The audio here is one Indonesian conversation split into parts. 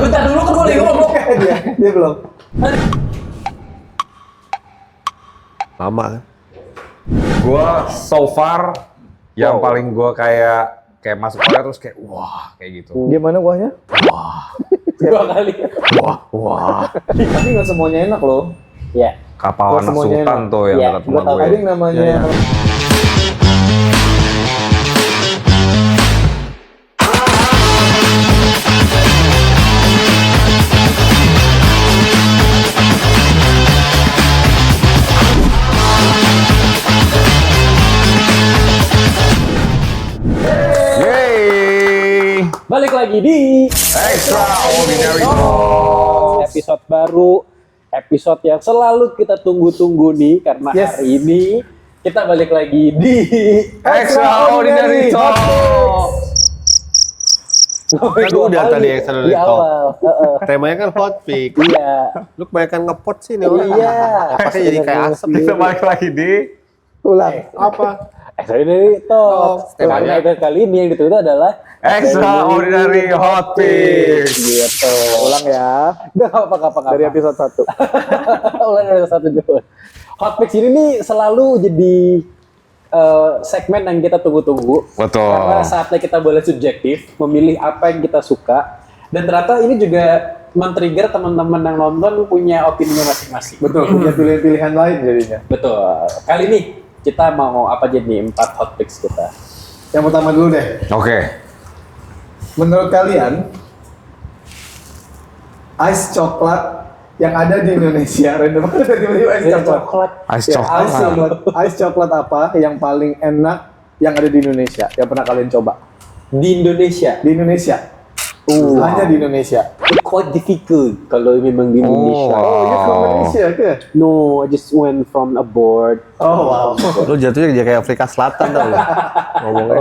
Bentar dulu kan gue lagi ngomong. Dia belum. Lama kan? Gue so far yang paling gue kayak masuk Korea terus kayak wah kayak gitu. Gimana kuahnya? Dua kali. Wah. Tapi nggak semuanya enak loh. Ya. Kapal anak semuanya sultan enak. tuh yang Iya, dekat gua rumah tahu. gue. Ada yang namanya Iya. Yeay! Balik lagi di Extraordinary episode baru, episode yang selalu kita tunggu-tunggu nih karena Yes. hari ini kita balik lagi di Extraordinary Talk. Kan udah tadi Extraordinary di Talk. awal. Temanya kan hot pick. Iya. Lu kebanyakan ngepot sih nih orang. Iya. Pakai jadi kayak asap. Kita balik lagi di ulang. Apa? Extraordinary Talk. Karena episode kali ini yang ditulis adalah Extraordinary Hot Picks. Gitu. Ulang ya. Nggak apa-apa. Dari episode 1. Ulang dari satu dulu. Hot Picks ini nih selalu jadi segmen yang kita tunggu-tunggu. Betul. Karena saatnya kita boleh subjektif, memilih apa yang kita suka. Dan ternyata ini juga men-trigger teman-teman yang nonton punya opininya masing-masing. Betul, punya pilihan-pilihan lain jadinya. Betul. Kali ini kita mau apa jadi 4 hot picks kita. Yang pertama dulu deh. Oke. Menurut kalian, ice coklat yang ada di Indonesia, random banget tiba-tiba ice coklat. Ice Ya, coklat. ice coklat apa yang paling enak yang ada di Indonesia? Yang pernah kalian coba? Di Indonesia. Di Indonesia. Hanya di Indonesia. It's quite difficult kalau memang di Indonesia. wow. Oh, you from Indonesia ke? No, I just went from abroad. Oh, wow. Lu jatuhnya jadi kayak Afrika Selatan tau lu. Ngomongnya.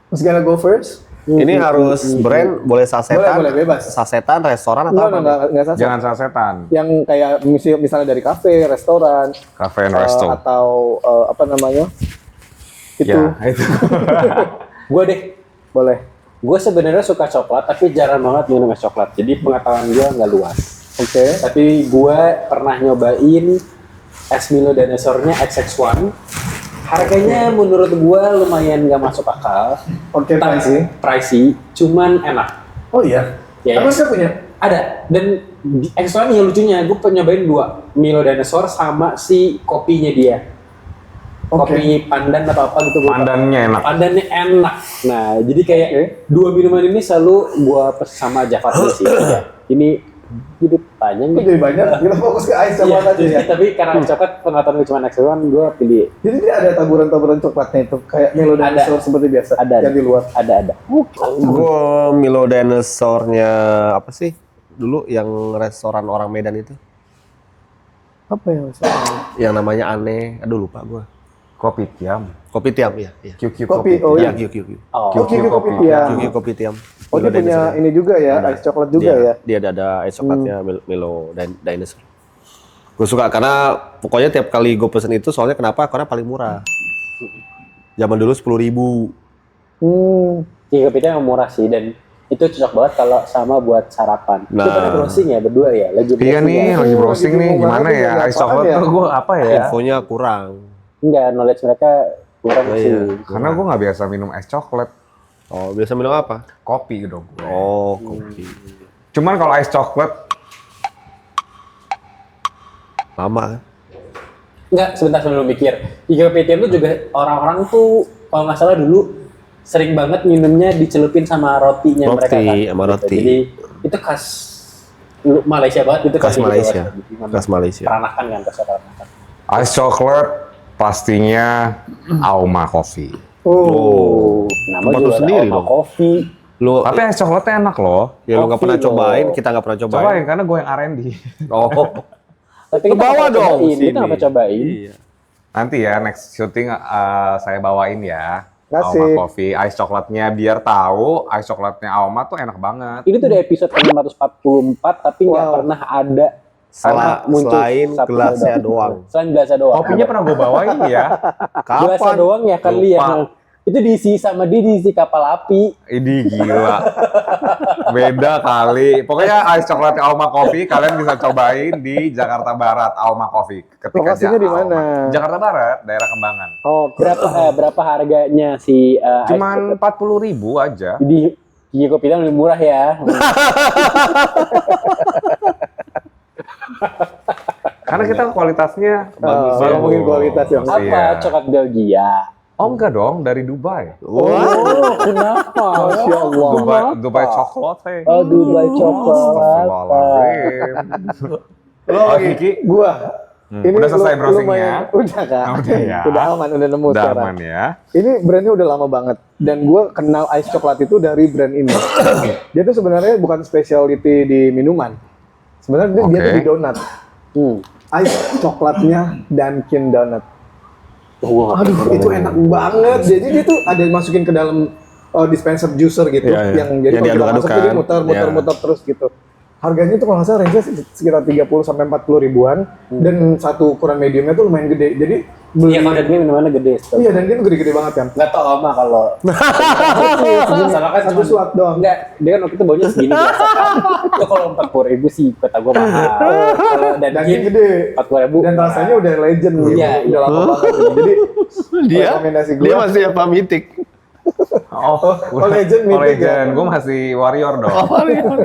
Who's gonna go first? Ini harus brand, boleh sasetan. Boleh, bebas. Sasetan, restoran atau Enggak salah. Jangan sasetan. Yang kayak misalnya dari kafe, restoran, Cafe and resto. atau apa namanya? Itu Ya, itu. Gue deh. boleh. Gue sebenarnya suka coklat, tapi jarang banget minum es coklat. Jadi pengetahuan gue nggak luas. Oke. Tapi gue pernah nyobain es Milo dinosaurnya XX1. Harganya menurut gue lumayan nggak masuk akal. Oke, Pricey, cuman enak. Oh iya. Ya, Emang ya. saya punya? Ada. Dan di XX1 yang lucunya, gue pernah nyobain 2. Milo dinosaur sama si kopinya dia. Oke. Kopi pandan atau apa gitu. gua lupa. Pandannya enak. Pandannya enak. Nah, jadi kayak dua minuman ini selalu gua pesen sama Java sih. Ya. Ini jadi panjang Kok nih. jadi banyak? Kita fokus ke ice coklat aja ya. Tapi karena coklat pengetahuan gue cuma X1, gue pilih Jadi dia ada taburan-taburan coklatnya itu kayak Milo Ada. dinosaur seperti biasa ada yang di luar. ada. Gue Milo dinosaurnya apa sih? Dulu yang restoran orang Medan itu. Apa ya maksudnya? Yang namanya aneh. Aduh lupa gue. Kopi tiam. Kopi tiam, iya. QQ Kopi, kopi. oh Iya, iya. QQ. Oh, Oke, Kopi kopi tiam. tiam. QQ kopi tiam. Oh, dia Milo punya dinosaur. ini juga ya, Ada. ice coklat juga Dia- ya. Dia ada ice coklatnya Milo dinosaur. Gue suka karena pokoknya tiap kali gue pesen itu soalnya kenapa? Karena paling murah. Zaman dulu 10.000. iya kopi yang murah sih dan itu cocok banget kalau sama buat sarapan. Itu Nah. pada browsing ya berdua ya, lagi browsing. Iya nih, ya? lagi browsing lagi nih. bingung Gimana banget ya? ini Ice apaan coklat ya? tuh gue apa ya? Infonya kurang. Enggak, knowledge mereka kurang Oh, sih. iya. Karena gue nggak biasa minum es coklat. Oh, biasa minum apa? Kopi dong. Oh, kopi. Cuman kalau es coklat Lama kan? Enggak, sebentar sebelum mikir. Iga PTM tuh juga orang-orang tuh kalau nggak salah dulu sering banget minumnya dicelupin sama rotinya Roti, mereka kan. sama roti. Jadi itu khas Malaysia banget itu Khas kayak Malaysia. Gitu, Khas Malaysia. Peranakan kan, khas peranakan. ice coklat pastinya Auma Coffee. Nama tempat lu juga sendiri ada dong. Coffee. Lu Tapi es coklatnya enak loh. ya lu nggak kopi pernah loh. cobain, kita nggak pernah cobain. Cobain karena gue yang R&D. Oh, Tapi lu kita bawa nggak dong cobain, sini. kita nggak cobain. Iya. Nanti ya next syuting saya bawain ya. Kasih. Auma Coffee, ice coklatnya biar tahu ice coklatnya Auma tuh enak banget. Ini tuh di episode ke-644 tapi nggak Wow. pernah ada Selain satu gelasnya beda. doang. Selain gelasnya doang. Kopinya pernah gue bawain ya. Gelasnya Kapan? doang ya kali ya. Lupa. Itu diisi sama dia diisi kapal api. Ini gila. Beda kali. Pokoknya ice coklat Alma Coffee kalian bisa cobain di Jakarta Barat, Alma Coffee. Lokasinya di mana? Jakarta Barat, daerah Kembangan. Oh, Berapa harganya si Cuman 40.000 aja. Jadi Gigi Kopi lebih murah ya. Karena kita kualitasnya bagus ya. ngomongin kualitas ya. Apa Iya. coklat Belgia? Oh enggak dong, dari Dubai. Oh, kenapa? Masya Allah. Dubai coklat. Oh, Dubai coklat. Astagfirullahaladzim. Oh, Kiki, Gua. Udah selesai browsingnya? lumayan- Udah Kak. Udah ya. Udah aman, udah nemu udah sekarang. aman ya. Ini brandnya udah lama banget. Dan gue kenal ice coklat itu dari brand ini. Dia tuh sebenarnya bukan specialty di minuman. Sebenarnya dia Oke. tuh di donat. Ice coklatnya Dunkin Donut. Aduh, itu enak banget. Jadi dia tuh ada masukin ke dalam dispenser juicer gitu, Iya, iya. yang jadi Yang kalau kita diaduk-aduk masuk tuh dia kan. muter terus gitu. Harganya tuh kalau nggak salah range sekitar 30 sampai 40 ribuan dan satu ukuran mediumnya tuh lumayan gede. Jadi beli Iya, kalau dan ini mana gede. iya dan dia tuh gede-gede banget kan. Nggak tau Oma kalau. Salah kan Satu slot doang. Enggak, dia kan waktu itu baunya segini biasa kan. Itu kalau 40.000 sih kata gue mahal. Kalau Dan dia Dunkin gede 40.000. dan rasanya udah legend gitu. Iya, Udah lama banget gitu. Jadi Dia rekomendasi dia gua- masih apa mitik. Oh, legend oh, meeting ya. legend. Gue masih warrior dong.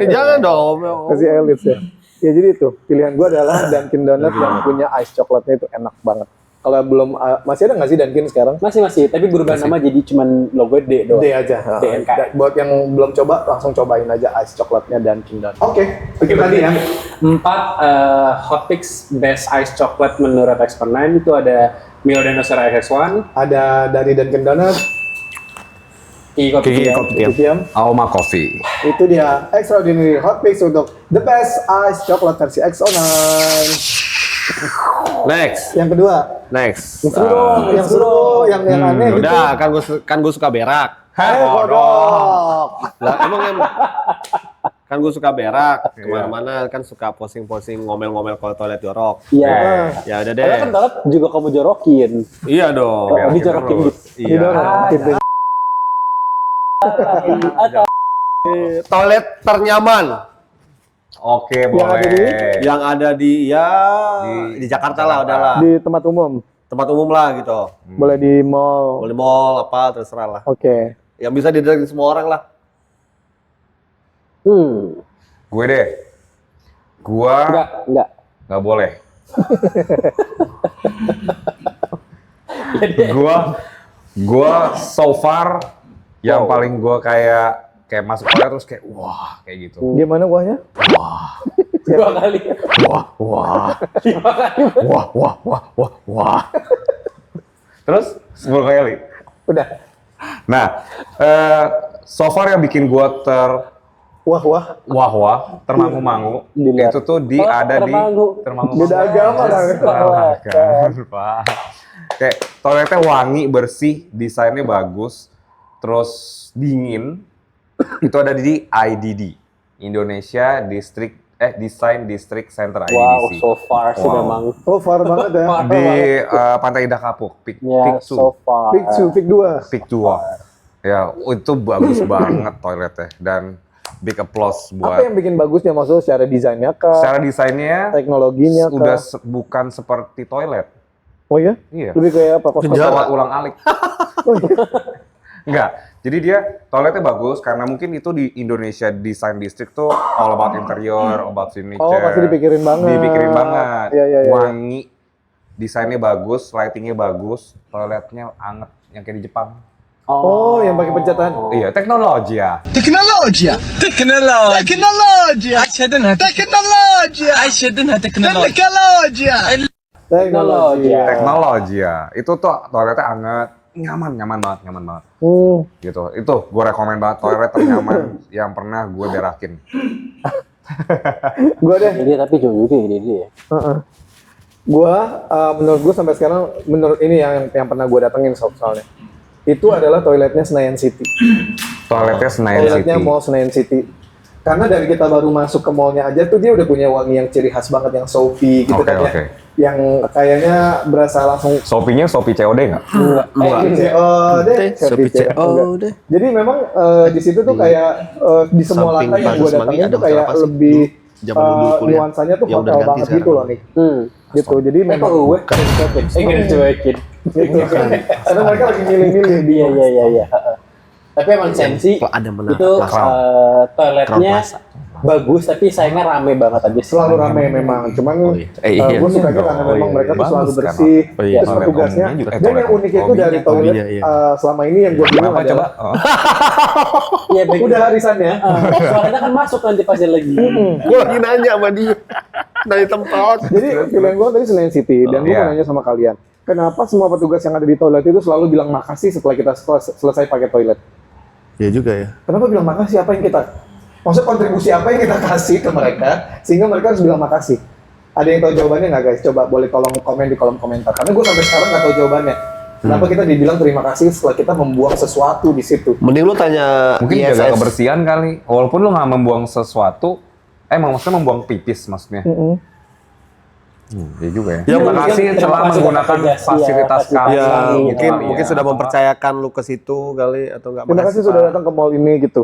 Jangan dong. kasih elit ya. Ya jadi itu pilihan gua adalah Dunkin Donut yang punya ice coklatnya itu enak banget. Kalau belum masih ada nggak sih Dunkin sekarang? Masih, tapi berubah nama jadi cuman logo D doang. D aja. DNK. Buat yang belum coba langsung cobain aja ice coklatnya Dunkin Donut. Oke, itu tadi ya. 4 hot picks best ice chocolate menurut Expert 9 itu ada Milo Dinosaur XX1, Ada dari Dunkin Donut, Kiki Kopi Kiki Tiam. Kopi Tiam. Tiam. Alma Coffee. Itu dia extraordinary hot picks untuk the best ice chocolate versi XO9. Next. Yang kedua, Next. yang seru dong, yang seru, yang aneh gitu. Udah, kan gue suka berak. Kodok. Lah emang kan gue suka berak kemana-mana kan suka posting-posting ngomel-ngomel kalau toilet jorok. Iya. Ya udah Karena kan deh. toilet juga kamu jorokin. Iya dong. Dijorokin terus. gitu. Iya. Gitu. Toilet ternyaman Oke, Yang ada di- boleh. yang ada di di Jakarta lah udahlah. Di tempat umum, Tempat umum lah gitu. boleh di mall. Boleh mall apa terserah lah. Oke. Yang bisa didatengin semua orang lah. Gue deh. Gua Enggak. nggak boleh. Gua so far yang paling gua kayak masuk toilet terus kayak wah kayak gitu. Gimana kuahnya? 2 kali. Wah. Terus 10 kali. Udah. Nah, so far yang bikin gua Wah. wah termangu-mangu Dilihat. itu tuh ada termangu. di termangu. Beda agama lah. Pak. Kayak toiletnya wangi, bersih, desainnya bagus, terus dingin. Itu ada di IDD, Indonesia Design District Center IDDC. Wow, so far sih Wow. memang. Oh, far banget ya. Di Pantai Indah Kapuk, Ya, Pik 2. so far. Pick 2. Pik 2. Ya, itu bagus banget toiletnya dan big applause Apa buat yang bikin bagusnya maksudnya secara desainnya kah? secara desainnya Teknologinya kah? udah bukan seperti toilet. Oh iya? Iya. Lebih kayak apa? Kos-kosan? Pesawat ulang-alik. Enggak. Jadi dia toiletnya bagus karena mungkin itu di Indonesia Design District tuh all about interior, about signature. Oh, pasti dipikirin banget. Dipikirin banget. Iya. Wangi, desainnya bagus, lightingnya bagus, toiletnya anget yang kayak di Jepang. Oh, yang pakai pencetakan. Iya, teknologi ya. تكنولوجيا أشهدنها تكنولوجيا Teknologi. Teknologi ya. Itu tuh toiletnya anget, nyaman banget. Gitu. Itu gue rekomen banget toilet ternyaman yang pernah gue berakin. Gua deh. Ini tapi jauh juga ini dia. Gua menurut gua sampai sekarang menurut ini yang pernah gua datengin soalnya. Itu adalah toiletnya Senayan City. Toiletnya Senayan Toiletnya City. Mall Senayan City. Karena dari kita baru masuk ke mallnya aja tuh dia udah punya wangi yang ciri khas banget yang Sophie gitu Oke, kan ya. oke. Yang kayaknya berasa langsung Shopee-nya Shopee COD nggak? COD, Shopee COD. Jadi memang di situ tuh kayak di semua samping lantai yang gue Bagus Mangi datangin ada tuh kayak hotel apa sih? lebih Zaman dulu kuliah. nuansanya tuh Ya udah hotel ganti banget sekarang. gitu loh nih. Gitu. Jadi memang Kok gue kan dicuekin? Gak dicuekin. gitu. Karena mereka lagi milih-milih dia. Iya. Tapi emang Sensi Kalau ada menara itu Crown. toiletnya Crown Plaza. bagus tapi sayangnya rame banget aja sih. Selalu rame memang, cuman Oh, iya. Iya. gue sukanya karena memang mereka tuh selalu Bagus kan, bersih, Oh, iya. terus Toilet petugasnya. umumnya juga- Dan yang toilet unik itu umumnya, dari toilet umumnya, iya. selama ini yang gue bilang Apa coba? adalah Oh. Iya, baik. udah arisannya. Suaranya kan masuk nanti pasti lagi. Gue lagi nanya sama dia dari tempat. Jadi pilihan gue tadi Senayan City dan gue Iya. mau nanya sama kalian, kenapa semua petugas yang ada di toilet itu selalu bilang makasih setelah kita selesai pakai toilet? Ya juga ya. Kenapa bilang makasih? Apa yang kita, maksud kontribusi apa yang kita kasih ke mereka sehingga mereka harus bilang makasih? Ada yang tahu jawabannya nggak guys? Coba boleh tolong komen di kolom komentar. Karena gue sampai sekarang nggak tahu jawabannya. Kenapa kita dibilang terima kasih setelah kita membuang sesuatu di situ? Mending lu tanya Mungkin ISS. jaga kebersihan kali. Walaupun lu nggak membuang sesuatu, maksudnya membuang pipis maksudnya. Iya juga ya. Ya, Terima mungkin kasih terima telah kasih menggunakan atas petugas, fasilitas iya, kami. Ya, Kami, mungkin gitu, mungkin ya. sudah Atau mempercayakan lu ke situ kali atau enggak. Terima kasih sudah datang ke mall ini gitu.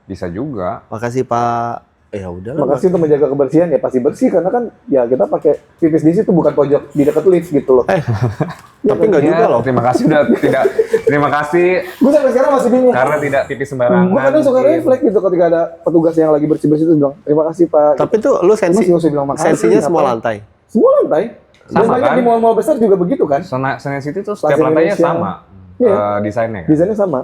Bisa juga. Makasih Pak. Ya udah lah. Makasih untuk menjaga kebersihan, ya pasti bersih karena kan ya kita pakai pipis di situ bukan pojok di dekat lift gitu loh. Tapi enggak Ya, juga loh. Terima kasih udah tidak. Terima kasih Gue sampai sekarang masih bingung. karena tidak pipis sembarangan. Gue kadang suka refleks gitu ketika ada petugas yang lagi bersih-bersih terus bilang terima kasih Pak. Tapi tuh lu sensi Masih nggak usah bilang makasih, sensinya semua ngapain? lantai. Semua lantai. Dan Sama banyak kan? di mall-mall besar juga begitu kan? Senayan City tuh Plaza setiap lantainya Indonesia. sama Iya. desainnya. Kan? Desainnya sama.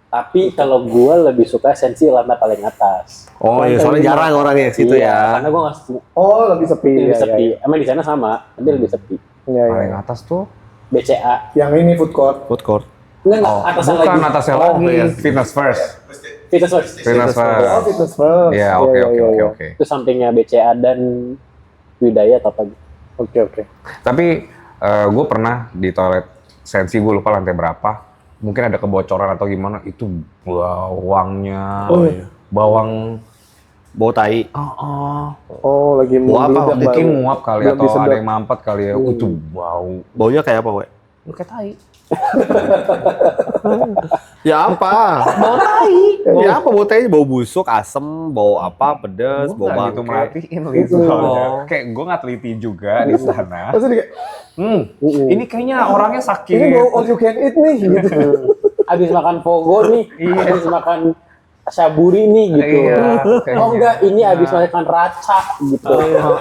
Tapi kalau gue lebih suka Sensi lantai paling atas. Oh iya, soalnya jarang orang yang ke situ Iya, ya. Karena gue nggak Oh, lebih sepi. lebih ya, sepi. ya, Emang di sana sama, tapi lebih sepi. ya. Ya, Paling ya. atas tuh. BCA. Yang ini food court. Food court. Enggak, atasnya Bukan lagi. atasnya Oh, lagi. iya. Fitness first. Fitness First. Fitness Oh, first. fitness first. Iya, Ya, oke ya, oke ya, oke ya. oke. Itu sampingnya BCA dan Widaya atau apa gitu. Oke, oke. Tapi gue pernah di toilet Sensi, gue lupa lantai berapa. Mungkin ada kebocoran atau gimana. Itu bawangnya. Oh, iya. Bawang. Bau tai. Oh, lagi Mau apa? membludak Mungkin baru. muap kali Belum atau disedot. ada yang mampet kali ya. Itu bau. Baunya kayak apa, we? Kayak tai. Ya apa? Bau tai. Ya apa bau tai? Bau busuk, asem, bau apa? Pedas, Gue bau nggak gitu bangke. merhatiin gitu. Oh. Kayak gue nggak teliti juga di sana. Terus dia kayak, Ini kayaknya orangnya sakit. ini bau all you can eat nih gitu. Abis makan pogo nih, abis makan saburi nih gitu. Iya, Oh kayaknya. enggak, ini abis makan raca gitu.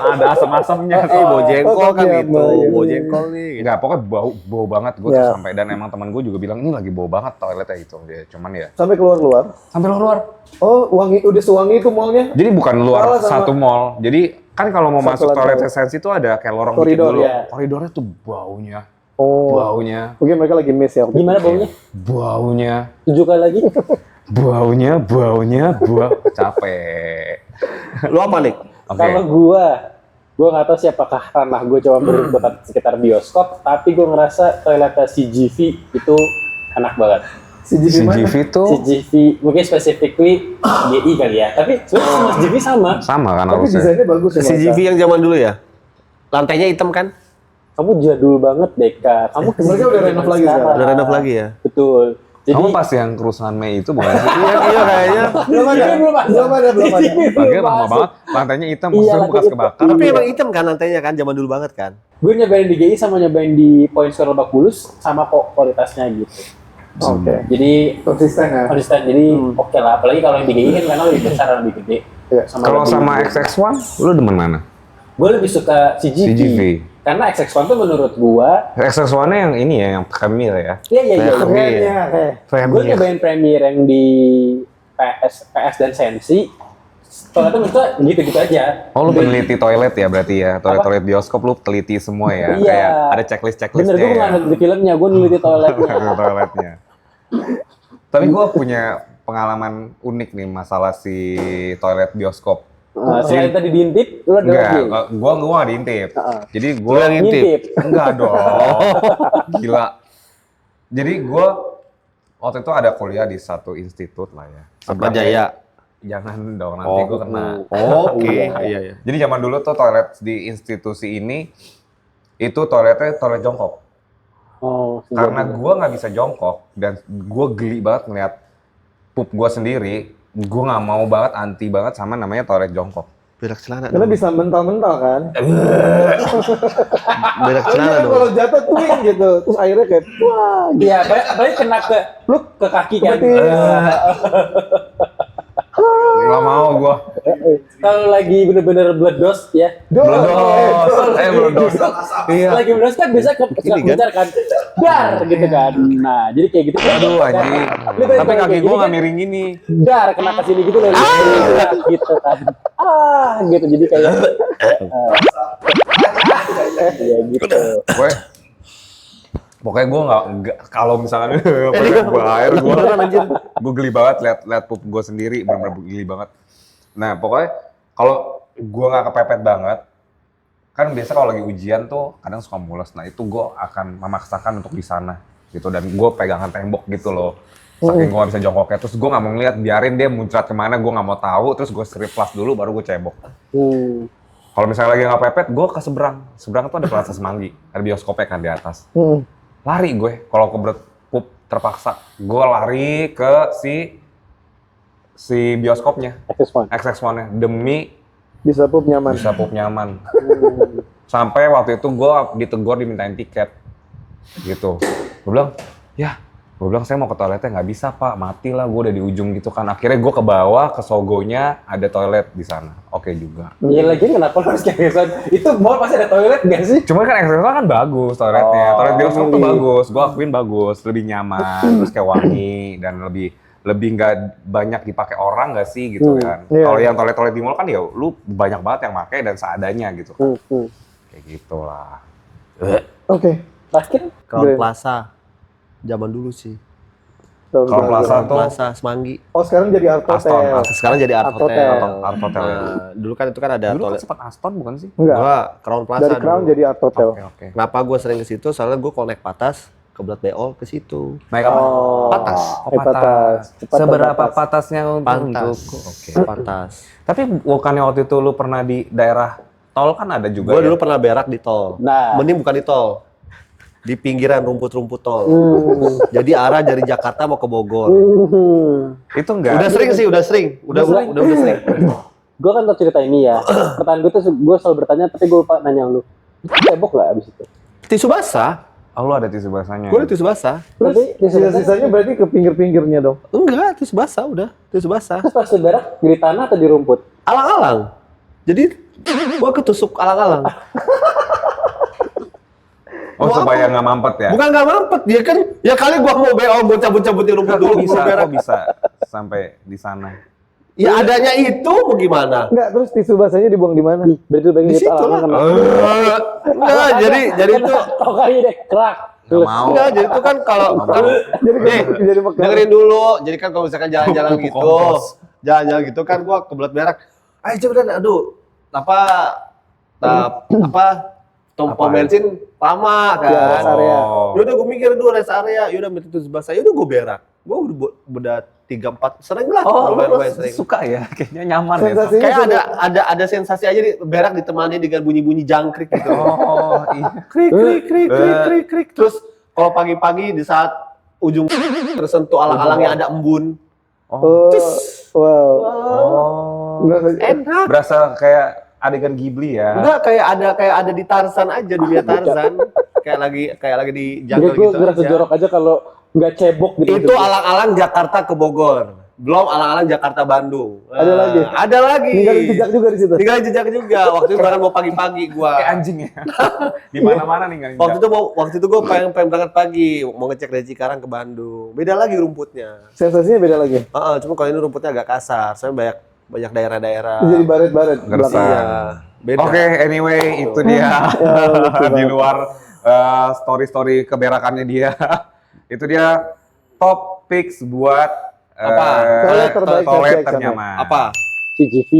Ada asam-asamnya. Bau jengkol kan iya, gitu. iya, Bau iya. jengkol nih. Enggak, pokoknya bau banget gue Ya. tuh sampai, dan emang teman gue juga bilang ini lagi bau banget toiletnya itu. Ya, cuman ya Sampai keluar-keluar. sampai luar. Oh, wangi udah sewangi itu mallnya. Jadi bukan luar Salah sama- satu mall. Jadi kan kalau mau Satu masuk toilet lantai. Sensi itu ada kayak lorong Koridor, dikit dulu. ya. Koridornya tuh baunya. Oh, Baunya. mungkin mereka lagi miss ya. Gimana baunya? Baunya. 7 kali lagi? Bau. Capek. Lu apa, Nick? Oke. Kalau gua nggak tahu siapakah ranah gue coba berputar sekitar bioskop, tapi gue ngerasa toiletnya CGV itu enak banget. CGV mana? CGV tuh CGV mungkin specifically GI kali ya, tapi sebenarnya semua CGV sama. sama kan Tapi harusnya. desainnya bagus ya. CGV yang zaman dulu ya? Lantainya hitam kan? Kamu jadul banget Deka. Kamu Mereka udah renov lagi sekarang. Udah renov lagi ya? Betul. Jadi Kamu pas yang kerusuhan Mei itu bukan sih? Iya kayaknya. Belum ada, belum ada. Lagian lama banget, lantainya hitam, Iya, maksudnya bekas lantainya kebakar. Tapi emang hitam kan lantainya kan zaman dulu banget kan? gue nyobain di GI sama nyobain di Point Square Lebak Bulus sama kok kualitasnya gitu. Oke. Jadi Konsisten ya. konsisten, jadi oke lah. Apalagi kalau yang di GI kan karena lebih besar dan lebih gede. Iya. Kalau lebih- sama XX1, lu demen mana? Gue lebih suka CGV. CGV. Karena XX1 tuh menurut gua, XX1-nya yang ini ya, yang Premier ya. iya. Kerennya. Gue nyobain Premier yang di PS dan Sensi. Toiletnya menurut gua gitu-gitu aja. Oh, lu peneliti toilet ya berarti ya? Toilet-toilet bioskop lu teliti semua ya? Iya. Kayak ada checklist-checklistnya Bener, gue ya? bukan nonton filmnya, gue neliti toiletnya. Toiletnya. Tapi gue punya pengalaman unik nih masalah si toilet bioskop. Selain tadi diintip, lu ada Enggak, lagi? gua nggak diintip. Jadi Lu gua yang ngintip. enggak dong. Gila. Jadi gua waktu itu ada kuliah di satu institut lah ya. Apa Jaya? jangan dong nanti gue kena. Oke, iya. Jadi zaman dulu tuh toilet di institusi ini itu toiletnya toilet jongkok. Oh, Karena gue nggak bisa jongkok dan gue geli banget ngeliat pup gue sendiri, gue nggak mau banget, anti banget sama namanya toilet jongkok. Berak celana. Karena bisa mental-mental kan. Berak Oh celana iya, dong. kalau jatuh twing gitu, terus airnya kayak wah. iya, apalagi kena ke kaki kan. Berarti Nggak mau gue. Kalau lagi bener-bener bledos ya. Meledos. Iya. Lagi bledos kan bisa kebencar kan. Dar gitu kan. Nah, jadi kayak gitu. Aduh anjing. Tapi kaki gue nggak miring gini. Dar kena ke sini gitu loh. Gitu kan. Gitu jadi kayak ya gitu. Gue pokoknya gue nggak kalau misalkan gue air gue geli banget liat pup gue sendiri, bener-bener geli banget. Nah pokoknya kalau gue nggak kepepet banget, kan biasa kalau lagi ujian tuh kadang suka mules. Nah itu gue akan memaksakan untuk di sana gitu, dan gue pegangan tembok gitu loh. Saking gue gak bisa jongkoknya, terus gue nggak mau ngeliat, biarin dia muncrat kemana, gue nggak mau tahu. Terus gue flash dulu, baru gue cebok. Kalau misalnya lagi nggak pepet, gue ke seberang. Seberang tuh ada Plaza Semanggi, ada bioskopnya kan di atas. Lari gue, kalau kebelet pup terpaksa, gue lari ke si bioskopnya, XX1-nya, demi bisa pup nyaman. bisa pup nyaman. Sampai waktu itu gue ditegur, dimintain tiket, gitu. Gue bilang saya mau ke toiletnya, nggak bisa pak, mati lah, gue udah di ujung gitu kan. Akhirnya gue ke bawah, ke Sogonya, ada toilet di sana. Oke juga. Iya lagi kenapa lo harus kayak gitu? Itu mall pasti ada toilet nggak sih? Cuma kan XXL kan bagus toiletnya, toilet bioskop tuh bagus, gue akuin bagus, lebih nyaman, terus kayak wangi dan lebih nggak banyak dipakai orang nggak sih gitu kan. Iya. Kalau yang toilet di mall kan ya lu banyak banget yang pakai dan seadanya gitu kan. Kayak gitulah. Oke. Terakhir Crown Plaza. Zaman dulu sih. Kalau Plaza tuh Plaza Semanggi. Oh sekarang jadi Art Hotel. Sekarang jadi Art Art Hotel. Hotel. Art Hotel ya. Dulu kan itu kan ada Dulu kan toilet. sempat Aston bukan sih? Enggak. Gua Crown Plaza Dari Crown dulu. jadi Art Hotel. Oke. Kenapa gue sering ke situ? Soalnya gue kalau naik patas ke Belat Beol ke situ. Naik apa? Oh, Patas. patas. Cepat Seberapa terbatas. patasnya Pantas. Oke. Pantas. Tapi bukannya waktu itu lu pernah di daerah tol kan ada juga Gue ya? dulu pernah berak di tol. Nah. Mending bukan di tol. Di pinggiran rumput-rumput tol. Jadi arah dari Jakarta mau ke Bogor. Itu enggak. Udah sering sih, udah sering. Udah sering. gue kan tau cerita ini ya. Pertanyaan gue tuh gue selalu bertanya tapi gue lupa nanya lu. Itu cebok nggak abis itu? Tisu basah. Oh, lu ada tisu basahnya. Gue ada tisu basah. Tapi sisa-sisanya berarti ke pinggir-pinggirnya dong. Enggak, tisu basah udah. Tisu basah. Terus pas lu berak di tanah atau di rumput? Alang-alang. Jadi gue ketusuk alang-alang. Oh, supaya nggak mampet ya? Bukan nggak mampet, dia kan ya kali gua mau BO mau cabut-cabutin rumput dulu Kok bisa, gua berak. kok bisa sampai di sana? Ya adanya itu mau gimana? Enggak, terus tisu basahnya dibuang di mana? Berarti pengen Di gitu situ lah. kena. Enggak, jadi itu Tau kali deh kerak. Nggak mau. enggak, jadi itu kan kalau Jadi bekal. dengerin dulu. Jadi kan kalau misalkan jalan-jalan Pupuk gitu, kompos. jalan-jalan gitu kan gua kebelet berak. Ayo cepetan, aduh. Pom bensin lama kan. Ya, rest area. Yaudah gue mikir dulu rest area, yaudah minta tisu basah, yaudah gue berak. Gue udah 3-4 sering lah. Oh, lu lumayan sering. suka ya? Kayaknya nyaman ya. Sensasinya Kayak ada sensasi aja di berak ditemani dengan bunyi-bunyi jangkrik gitu. Oh, iya. Krik krik krik krik krik krik. Terus kalau pagi-pagi di saat ujung tersentuh alang-alang yang ada embun. Oh, wow. Oh. Enak. Berasa kayak adegan Ghibli ya. Enggak kayak ada di Tarzan aja, dunia Tarzan. kayak lagi di Jadi jungle gue gitu ngerasa aja. jorok aja kalau nggak cebok gitu. Itu alang-alang Jakarta ke Bogor. Belum alang-alang Jakarta Bandung. Ada lagi? Ada lagi. Ninggalin jejak juga di situ. Tinggalin jejak juga. Waktu itu barang mau pagi-pagi gua. Kayak anjing ya. Di mana-mana nih nggak Waktu itu gua pengen berangkat pagi, mau ngecek dari Cikarang ke Bandung. Beda lagi rumputnya. Sensasinya beda lagi. Cuma kalau ini rumputnya agak kasar. Soalnya banyak daerah-daerah. Jadi baret-baret Gersang. belakangnya. Iya, beda. Oke, anyway, itu dia. Di luar story-story keberakannya dia. Itu dia top picks buat Toilet terbaik toilet versi ternyaman. Apa? CGV.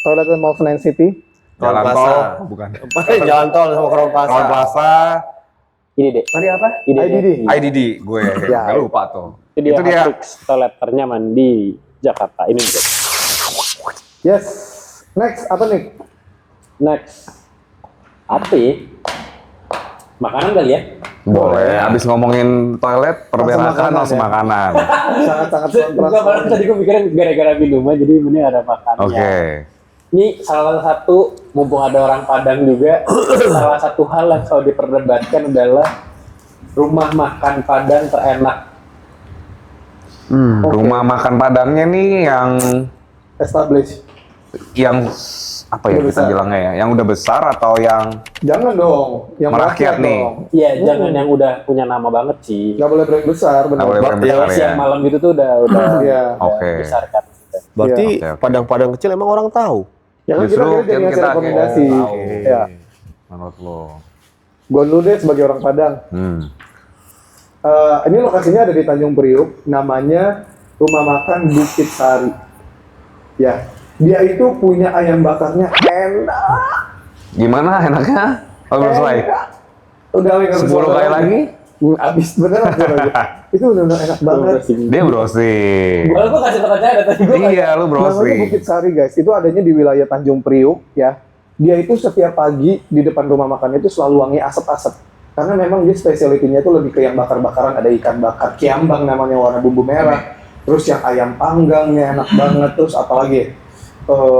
Toilet Mall Senayan City. Jalan Plaza. tol, bukan. Jalan tol sama Crown Plaza. Crown Plaza. Ini deh. Tadi apa? Ini IDD. deh. IDD, gue Ya. nggak lupa tuh. Itu dia, Itu dia. Hapix toilet ternyaman di Jakarta. Ini dia. Yes. Next, apa nih? Next. Api. Makanan kali ya? Boleh. Abis ngomongin toilet, perbelakan langsung ya. makanan. Sangat-sangat Enggak, kontras. padahal tadi gue mikirin gara-gara minuman, jadi mending ada makannya. Oke. Ini salah satu, mumpung ada orang Padang juga, salah satu hal yang selalu diperdebatkan adalah rumah makan Padang terenak. Rumah makan Padangnya nih Establish. yang apa ya Udah kita besar. bilangnya ya, yang udah besar atau yang Jangan dong, yang Merakyat nih. dong. Iya, jangan yang udah punya nama banget sih. Nggak boleh brand besar, benar. nggak boleh brand Yang besar ya? siang malam gitu tuh udah Iya. Oke. besar kan. Berarti Iya. Oke. Padang-padang kecil emang orang tahu. Ya kan Justru kita jadi ngasih rekomendasi. tahu. Ya. Menurut lo. Gue dulu deh sebagai orang Padang. Ini lokasinya ada di Tanjung Priuk, namanya Rumah Makan Bukit Sari. Ya, dia itu punya ayam bakarnya enak. Gimana enaknya? Oh, belum selesai. Udah nggak 10 kali lagi? Abis beneran beneran. Itu benar enak banget. Dia browsing. Gue kasih pertanyaan ada tadi gue Iya, lu Namanya browsing. Bukit Sari guys, itu adanya di wilayah Tanjung Priuk ya. Dia itu setiap pagi di depan rumah makan itu selalu wangi asap-asap. Karena memang dia spesialitinya itu lebih ke yang bakar-bakaran, ada ikan bakar kiambang namanya warna bumbu merah. Terus yang ayam panggangnya enak banget, terus apalagi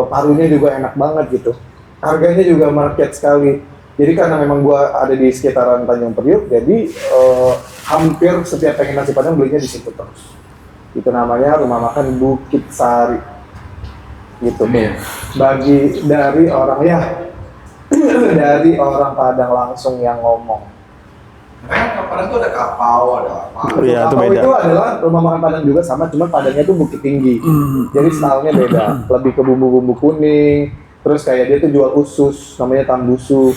parunya juga enak banget gitu. Harganya juga market sekali. Jadi karena memang gua ada di sekitaran Tanjung Priuk, jadi hampir setiap pengen nasi padang belinya di situ terus. Itu namanya Rumah Makan Bukit Sari. Gitu. Bagi dari orang ya dari orang Padang langsung yang ngomong. Padang tuh ada kapau, ada apa? Iya, itu Kapau beda. itu adalah rumah makan Padang juga sama, cuman Padangnya tuh Bukit Tinggi. Jadi stylenya beda, lebih ke bumbu-bumbu kuning. Terus kayak dia tuh jual usus, namanya tambusu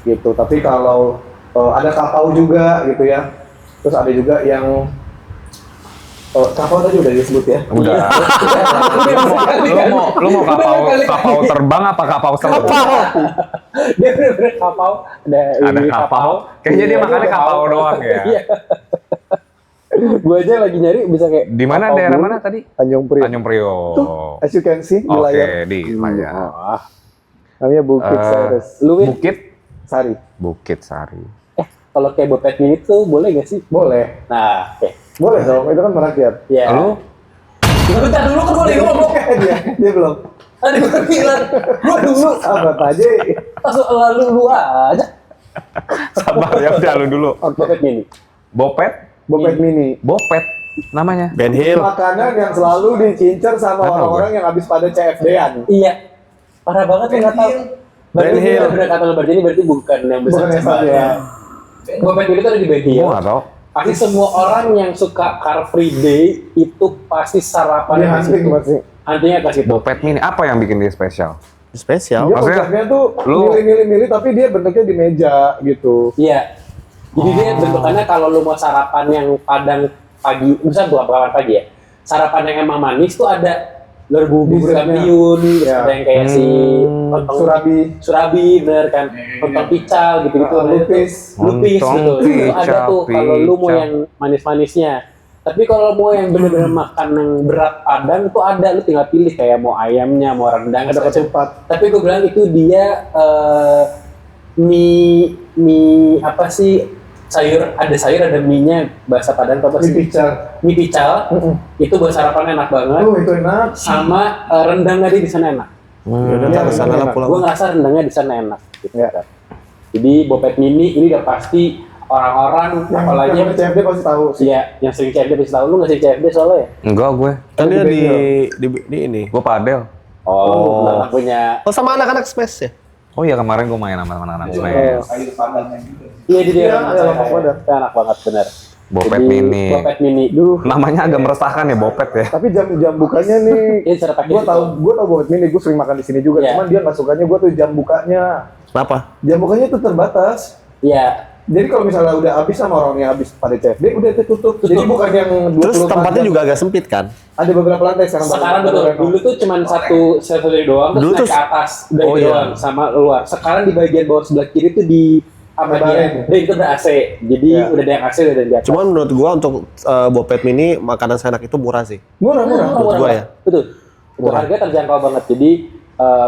gitu. Tapi kalau ada kapau juga gitu ya. Terus ada juga yang kapau tadi udah disebut ya. Udah. Lu mau kapau terbang apa kapau selam? Dia bener-bener kapau. Ada kapau. Kayaknya dia makannya kapau doang ya. Iya. Gue aja lagi nyari bisa kayak. Di mana kapau daerah dulu. mana tadi? Tanjung Priok. Tanjung Priok. As you can see di Oke, layar. di layar. Wah, Namanya Bukit Sari. lu Win, Bukit Sari. Bukit Sari. kalau kayak Bopet Mini tuh boleh gak sih? Boleh. Nah, oke. Boleh dong, itu kan merakyat. Ya. Lu Bentar dulu kan boleh ngomong. dia belum. Tadi gue bilang, gue dulu. Sahabat aja. Langsung lalu lu aja. sabar ya udah lu dulu. Bopet Mini. Bopet? Bopet Mini. Bopet namanya. Ben Hill. Makanan yang selalu dicincar sama Apa orang-orang yang habis pada CFD-an. Iya. Parah banget ya nggak tahu. Berarti Ben Hill. bener kata lu berarti ini berarti bukan yang besar. Bukan yang satu ya. Bopet Mini itu ada di Ben Hill. Gua nggak tahu. Pasti semua orang yang suka Car Free Day itu pasti sarapan Dia hunting pasti. Huntingnya ke situ. Bopet Mini apa yang bikin dia spesial? Spesial. Dia Maksudnya, konsepnya tuh lu- milih-milih tapi dia bentuknya di meja gitu. Iya. Jadi dia bentukannya kalau lu mau sarapan yang Padang pagi, misalnya bukan sarapan pagi ya. Sarapan yang emang manis tuh ada bubur Dessertnya. kampiun, terus Ya. ada yang kayak si lontong Surabi, bener kan, lontong pical gitu-gitu, Lupis. lupis gitu. Lontong Itu ada tuh pical, kalau lu mau pical. yang manis-manisnya. Tapi kalau mau yang bener-bener makan yang berat Padang tuh ada, lu tinggal pilih kayak mau ayamnya, mau rendang, Ada macam. ketupat. Tapi gue bilang itu dia mie apa sih, sayur ada mie-nya bahasa Padang apa Mie sih? pical. Mie pical. Itu buat sarapan enak banget. Itu enak. Sama rendang tadi di sana enak. Udah Iya, taruh sana lah enak. pulang. Gue ngerasa rendangnya di sana enak. Gitu. Ya. Jadi Bopet Mini ini udah pasti orang-orang apalagi yang CFD pasti tahu sih. ya yang sering CFD pasti tahu. Lu nggak sering CFD soalnya ya? Enggak gue. Kan dia Di di ini. Gue padel. Oh, lu punya. Oh, sama anak-anak Smash ya? Oh iya kemarin gue main sama anak-anak Iya. Smash. Sayur padangnya juga. Iya jadi Iya, orang ada saya. lontong Padang. Itu enak banget bener. Bopet Jadi, Mini. Bopet Mini. Duh. Namanya agak meresahkan ya Bopet ya. Tapi jam bukanya nih, Ini cara pakai gue tahu Bopet Mini, gue sering makan di sini juga. Iya. Cuman dia nggak sukanya gue tuh jam bukanya. Kenapa? Jam bukanya tuh terbatas. Iya. Jadi kalau misalnya udah habis sama orang yang habis pada CFD, udah itu tutup. Jadi bukan yang 24 Terus tempatnya jam. juga agak sempit kan? Ada beberapa lantai sekarang. Sekarang baru betul. renov. Dulu tuh cuma satu doang, terus Dulu naik tuh- ke atas, udah Oh, itu iya. doang sama luar. Sekarang di bagian bawah sebelah kiri tuh sama Lebaran. dia. Dan itu udah AC. Jadi Ya. udah ada yang AC, udah ada yang di atas. Cuman menurut gua untuk Bopet Mini makanan seenak itu murah sih. Murah. Menurut gua ya. Betul. Betul. Harga terjangkau banget. Jadi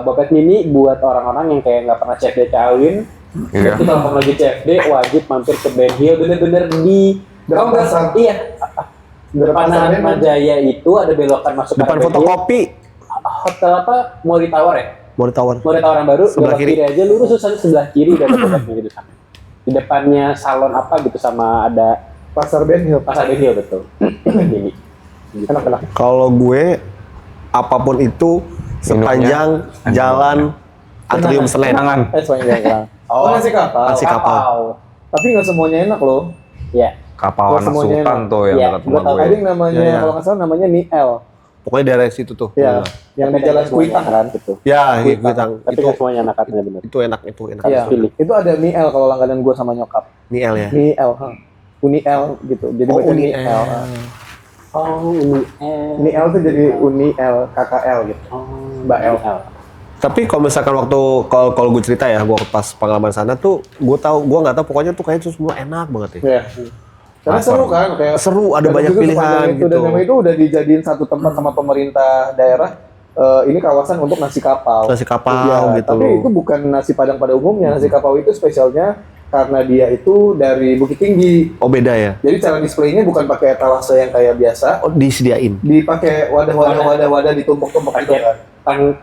Bopet Mini buat orang-orang yang kayak nggak pernah CFD kawin, Iya. tapi kalau lagi CFD wajib mampir ke Ben Hill, bener-bener di Depan Oh, enggak. pasar. Iya. Depan Depan pasar Ben. Jaya itu ada belokan masuk ke Depan Ben Hill. fotokopi. Hotel apa? Mori Tower ya? Mau ditawar. Mori Tower yang baru, Sebelah belok kiri. kiri aja lurus terus sebelah kiri udah ada Bopetnya gitu sama. Di depannya salon apa gitu sama ada Pasar Ben Hill. pasar Ben Hill betul. Jadi Enak. Kalau gue apapun itu sepanjang jalan Atrium Senen. Kenangan. sepanjang Oh, nasi kapal. Nasi kapal. Tapi nggak semuanya enak loh. Ya. Kapal Oh, anak semuanya sultan enak. tuh yang Iya, dekat gua rumah tahu. gue. Ada yang namanya, Iya. kalau nggak salah namanya Niel. Pokoknya daerah situ tuh. Iya, yang di Jalan Kuitang kan. gitu. Ya, Kuitang. Tapi Itu nggak semuanya anak katanya benar. itu enak enak. Iya, pilih. itu ada Niel kalau langganan gue sama nyokap. Niel ya. Niel, Uniel gitu. Jadi baca Niel. Oh, ini Niel tuh jadi Uniel, KKL gitu. Mbak L. Tapi kalau misalkan waktu kalau gue cerita ya, gue pas pengalaman sana tuh, gue nggak tahu pokoknya tuh kayaknya tuh semua enak banget ya. Iya. Karena seru kan, kayak Seru, ada dan banyak juga pilihan sepanjang itu, gitu. Dan memang itu udah dijadiin satu tempat sama pemerintah daerah. Ini kawasan untuk nasi kapal. Nasi kapal Iya, gitu. Tapi itu bukan nasi Padang pada umumnya. Nasi kapal itu spesialnya karena dia itu dari Bukit Tinggi. Oh beda ya. Jadi cara displaynya bukan pakai etalase yang kayak biasa, Oh disediain. dipakai wadah-wadah ditumpuk-tumpuk gitu kan.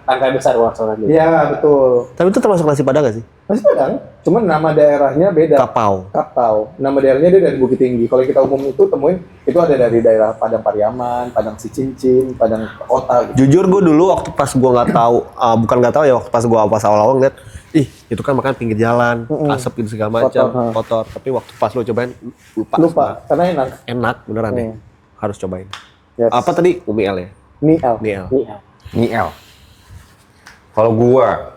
Tangkai besar maksudnya. Iya betul. Tapi itu termasuk nasi Padang gak sih? Nasi Padang, cuman nama daerahnya beda. Kapau. Kapau. Nama daerahnya dia dari Bukit Tinggi. Kalau kita umum itu temuin itu ada dari daerah Padang Pariaman, Padang Sicincin, Padang Kota gitu. Jujur gue dulu waktu pas gue nggak tahu, bukan nggak tahu ya, waktu pas awal-awal ngeliat, ih itu kan makan pinggir jalan, asap gitu segala macam, Kotor, kotor. Tapi waktu pas lo cobain lupa. Lupa, karena enak. Enak beneran deh. Harus cobain. Yes. Apa tadi? Umiel ya? Niel. Niel. Iya. Niel. Kalau gua,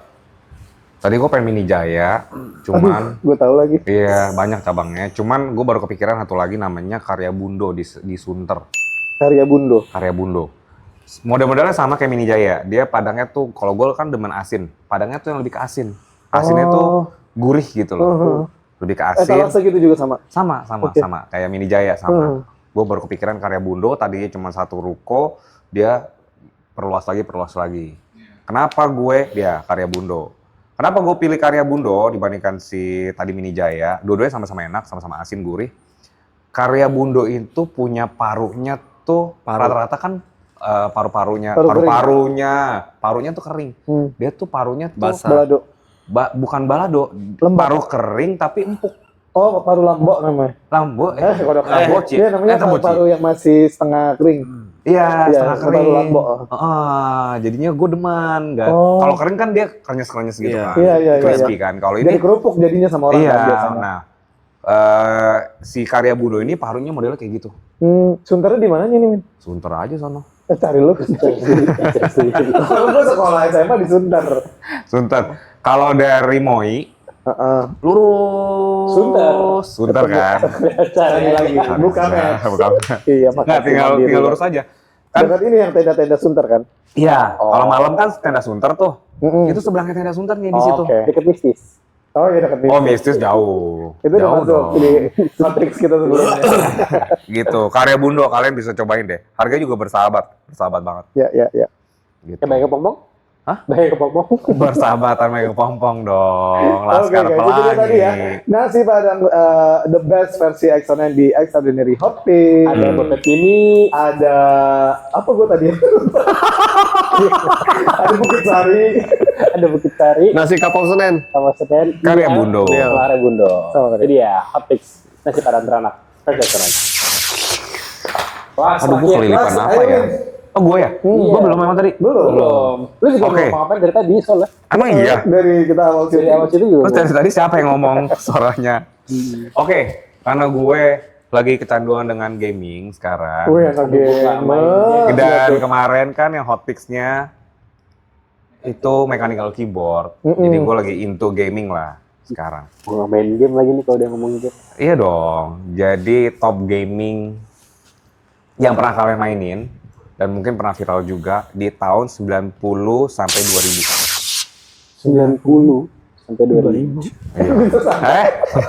tadi gua pengen Mini Jaya, cuman Gue tahu lagi. iya banyak cabangnya. Cuman gua baru kepikiran satu lagi namanya Karya Bundo di Sunter. Karya Bundo. Karya Bundo. Model-modelnya sama kayak Mini Jaya. Dia padangnya tuh, kalau gua kan demen asin. Padangnya tuh yang lebih ke asin. Asinnya tuh gurih gitu loh. Lebih ke asin. Etalase gitu juga sama. Sama. Oke. Kayak Mini Jaya sama. Gue baru kepikiran Karya Bundo, tadinya cuma satu ruko, dia perluas lagi. Kenapa gue? Dia Karya Bundo. Kenapa gue pilih Karya Bundo dibandingkan si tadi Mini Jaya? Dua-duanya sama-sama enak, sama-sama asin, gurih. Karya Bundo itu punya parunya tuh, rata-rata kan paru-parunya tuh kering. Dia tuh parunya tuh Basah. Balado. bukan balado, Lembab. paru kering tapi empuk. Oh, paru lambok namanya. Lambo, Kodok lambo, Ci. Dia namanya Lambo, Ci. paru yang masih setengah kering. Iya, Iya, setengah paru kering. lambok. Jadinya gue demen, nggak. Oh. Kalau kering kan dia krenyes-krenyes gitu Iya. kan, Iya. crispy kan. Kalau Jadi ini, kerupuk jadinya sama orang iya. kan biasanya. Nah, si Karya Bundo ini parunya modelnya kayak gitu. Sunternya di mananya nih, Min? Sunter aja sono. Cari lu. Kalau gue sekolah SMA di Sunter. Sunter. Kalau dari Moi, lurus. Sunter kan. Cari lagi. Bukan ya. Bukan. Iya, Nggak, tinggal lurus aja. Kan? Dekat ini yang tenda-tenda Sunter kan? Iya. Kalau malam kan tenda Sunter tuh. Itu sebelahnya tenda Sunter nih di situ. Oke. Deket mistis. Oh iya dekat Oh, mistis jauh. Itu udah Jauh masuk dong. di Matrix kita sebelumnya. Gitu. Karya Bundo kalian bisa cobain deh. Harganya juga bersahabat banget. Ya. Gitu. Bayar kepompong? Hah? Bayar kepompong? Bersahabatan Mega Pompong dong. Laskar Oke, guys, itu dia tadi ya. Pelangi. Nasi Padang the best versi Exxon di Extraordinary Hot Pink. Ada Bopet ini. Ada apa gue tadi? Ada Bukit Sari. Ada Bukit Sari. Nasi kapau Senen. Sama Senen. Karya Bundo. Karya Bundo. Sama Karya. Jadi ya, hot fix nasi padang teranak. Restoran. Wah, Aduh, gue kelilipan Mas, apa ayo, ya? Win. Oh, gue ya? Gue belum memang tadi. Belum. Lu juga Oke. mau ngapain dari tadi soalnya? Emang iya? Dari kita awal Dari sini. awal situ juga. Terus dari tadi siapa yang ngomong suaranya? Oke, karena gue lagi kecanduan dengan gaming sekarang. Wih, anak gamer. Dan kemarin kan yang hot fix-nya itu mechanical keyboard. Jadi gue lagi into gaming lah sekarang. Gua nggak main game lagi nih kalau dia ngomong gitu. Iya dong. Jadi top gaming yang pernah kalian mainin dan mungkin pernah viral juga di tahun 90 sampai 2000. 90 sampai 2000. Iya.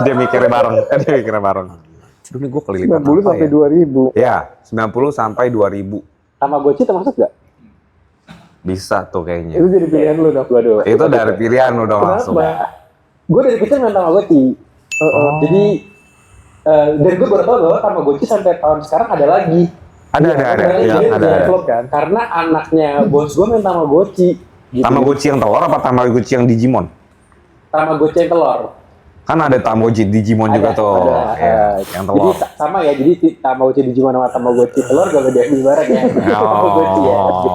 Dia mikirnya bareng. Dia mikirnya bareng. Aduh, ini gue kelilipan 90 sampai 2000. Ya, 90 sampai 2000. Tamagotchi termasuk nggak? Bisa tuh kayaknya. Itu jadi pilihan lu dong. Waduh. Itu dari pilihan udah langsung. Gue dari kecil main Tamagotchi. Jadi dan gue baru tahu bahwa Tamagotchi sampai tahun sekarang ada lagi. Ada. Iya, Ada. Klub kan. Karena anaknya bos gue main Tamagotchi. Gitu. Tamagotchi yang telur apa Tamagotchi yang Digimon? Tamagotchi yang telur. Kan ada Tamagotchi Digimon juga tuh. Ya, yang telur. Jadi sama ya, jadi Tamagotchi Digimon sama Tamagotchi telur gak beda ibarat ya. Tamagotchi ya. Gitu.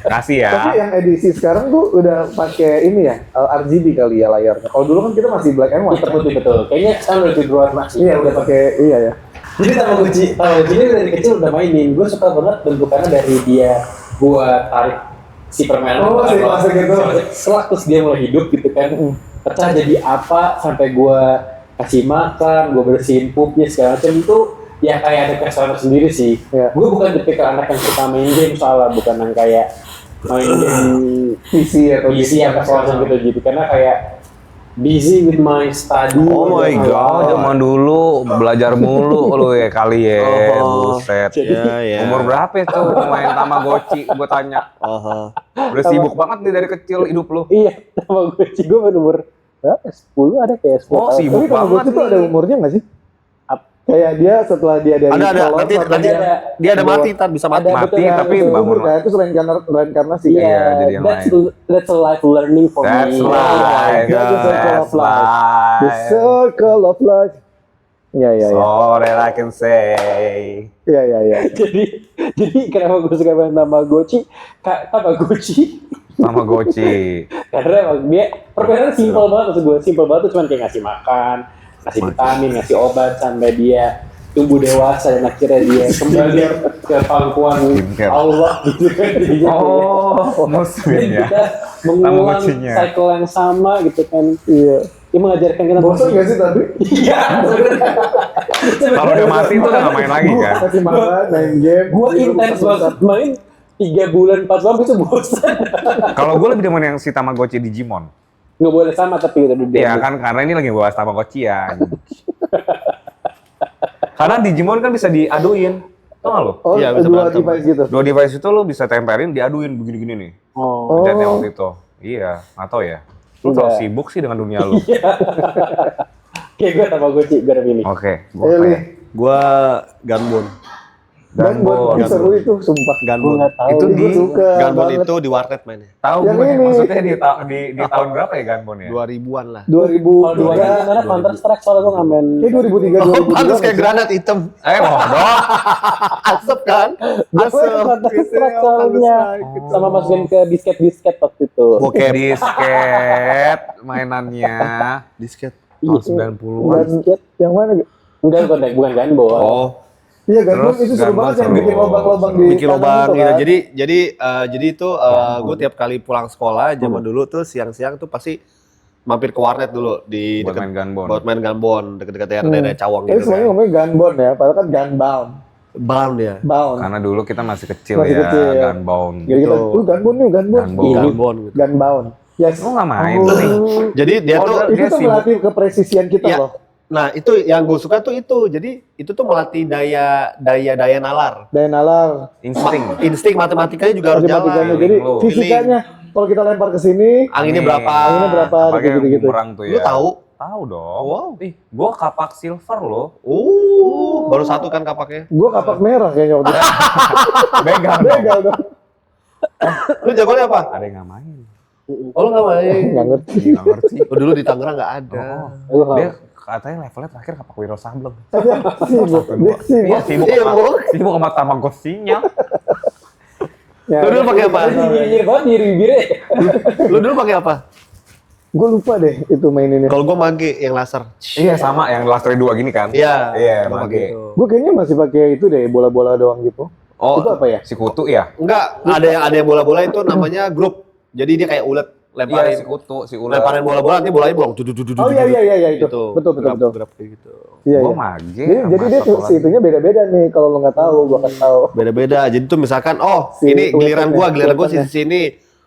Kasih ya. Tapi yang edisi sekarang tuh udah pakai ini ya, RGB kali ya layarnya. Kalau dulu kan kita masih black and white. Hitam putih betul. Kayaknya sekarang udah berubah sih. Iya, udah pakai iya ya. Jadi Tamagotchi ini dari kecil udah mainin. Gue suka banget bentukannya dari dia gua tarik si permainan. Oh, si plastik itu. Selak terus dia mulai hidup gitu kan. Pecah jadi apa sampai gua kasih makan, gua bersihin pupnya segala macam itu ya kayak ada kesan sendiri sih. Iya. Gue bukan tipikal anak yang suka main game soalnya, bukan yang kayak main game PC atau PC apa semacam gitu karena kayak busy with my study. Oh my god, zaman dulu belajar mulu lu ya kali ya. Buset. Ya. Umur berapa tuh main Tamagotchi? Gue tanya. Udah sibuk banget nih dari kecil hidup lu. Iya, Tamagotchi gue umur berapa? 10 ada kayak 10 Oh, tahun. sibuk Tapi Tamagotchi banget itu ada nih. umurnya nggak sih? Kayak dia setelah dia dari Ada kolor nanti sampai nanti ada. dia ada mati, ntar bisa mati. Ada, Mati betul, tapi betul, bangun kan? Itu reinkarnasi kan? Iya, jadi yang that's a life learning for That's me. life. God, the circle of That's life. The life. circle of life. Iya. So that I can say. Iya. jadi kenapa gue suka main Tamagotchi? Tamagotchi. Karena emang dia permainan simpel banget maksud gue. Simpel banget tuh cuman kayak ngasih makan, ngasih vitamin, ngasih obat sampai dia tumbuh dewasa dan akhirnya dia kembali ke pangkuan Skincare. Allah gitu kan. Oh, muslim Dan ya. kita mengulang Tamagotchinya. cycle yang sama gitu kan. Iya. Dia mengajarkan kita. Bosan nggak sih tadi? Iya. Kalau udah mati itu udah nggak main lagi kan? Kasih makan, main game. Gue intens banget main 3 bulan 4 bulan itu bosan. Kalau gue lebih demen yang si Tamagotchi Digimon. Nggak boleh sama tapi gitu Iya kan, karena ini lagi bahas Tamagotchi ya. Karena Digimon kan bisa diaduin. Tau gak lo? Oh, Iya, bisa dua berantem. device gitu. Dua device itu lo bisa tempelin, diaduin begini-gini nih. Oh. Pencetnya waktu itu. Iya, nggak tau ya. Lu Enggak. terlalu sibuk sih dengan dunia lu. Kayak gue Tamagotchi gue pilih. Oke, Eh, gue Li. kayak Gua Gunbon. Gunbon, seru itu, sumpah. Gue Gunbon. nggak tahu. Itu Gue di suka Gunbon banget. itu di warnet mainnya. tahu Yang gue ini. maksudnya di tahun berapa ya Gunbon ya? 2000-an lah. 2000 Kalau dua ini karena Counter Strike soalnya gue nggak main. Kayak 2003 Oh, 2002. pantas kayak granat hitam. Bodoh. Asap kan? Gue Counter Strike soalnya sama masukin ke disket waktu itu. Bokep. Disket mainannya Disket. tahun 90-an. Disket Yang mana? enggak bukan Gunbon. Oh, Iya, Gunbon Terus itu seru Gunbon banget yang seru. bikin lubang-lubang di bikin tangan lubang itu, gitu. kan? Jadi itu gue tiap kali pulang sekolah zaman dulu tuh siang-siang tuh pasti mampir ke warnet dulu di Buat deket- main Gunbon. Buat main Gunbon deket-deket daerah Cawang Tapi gitu semuanya kan. ngomongnya Gunbon ya, padahal kan Gunbound. Bound ya. Bound. Karena dulu kita masih kecil Masih ya, kecil. Gunbound. Jadi kita, Gunbon nih, Gunbon. Gunbon. Iya. Gunbon gitu. Gunbound. Yes. Lu nggak main tuh nih. Jadi dia tuh Itu dia tuh sibuk. melatih kepresisian kita Ya. loh. nah itu yang gue suka tuh itu. Jadi itu tuh melatih daya nalar. Daya nalar, Insting. Matematikanya juga harus matematikanya. jalan. Jadi Lu. fisikanya, kalau kita lempar ke sini, Anginnya Nih. berapa? anginnya berapa, Pakai gitu-gitu. bumerang tuh Lu ya. tahu? Tahu dong. Wow. Ih, gua kapak silver loh. Baru satu kan kapaknya. Gua kapak merah kayaknya waktu itu. Begal dong. Begal dong. Lu jagonya apa? Ada yang nggak main. Oh lu nggak main. Nggak ngerti. Iya, nggak ngerti. Oh, dulu di Tangerang nggak ada. Dia katanya levelnya terakhir kapak Wiro Sableng. Sibuk. Dia sibuk. Iya, sibuk sama Tamagotchi-nya. Ya, Lu dulu pakai apa? Nyinyir banget di bibirnya. Lu dulu pakai apa? Gue lupa deh itu maininnya. Kalau gua mage yang laser. Iya, sama yang Last 2 gini kan? Iya. Iya, gua mage. pakai itu. Gue kayaknya masih pakai itu deh, bola-bola doang gitu. Oh, Itu apa ya? Si kutu ya? enggak, ada yang bola-bola itu namanya grup. Jadi dia kayak ulet lemparin Iya, si kutu, si ular. lemparin bola-bola nanti bolanya bolong. Oh iya itu. Betul. Grab kayak gitu. Iya, Gua iya. mage. Jadi dia tuh si itunya beda-beda nih kalau lo nggak tahu, gua kasih tahu. Beda-beda. Jadi tuh misalkan Si ini giliran uletannya, gua di uletannya. sini.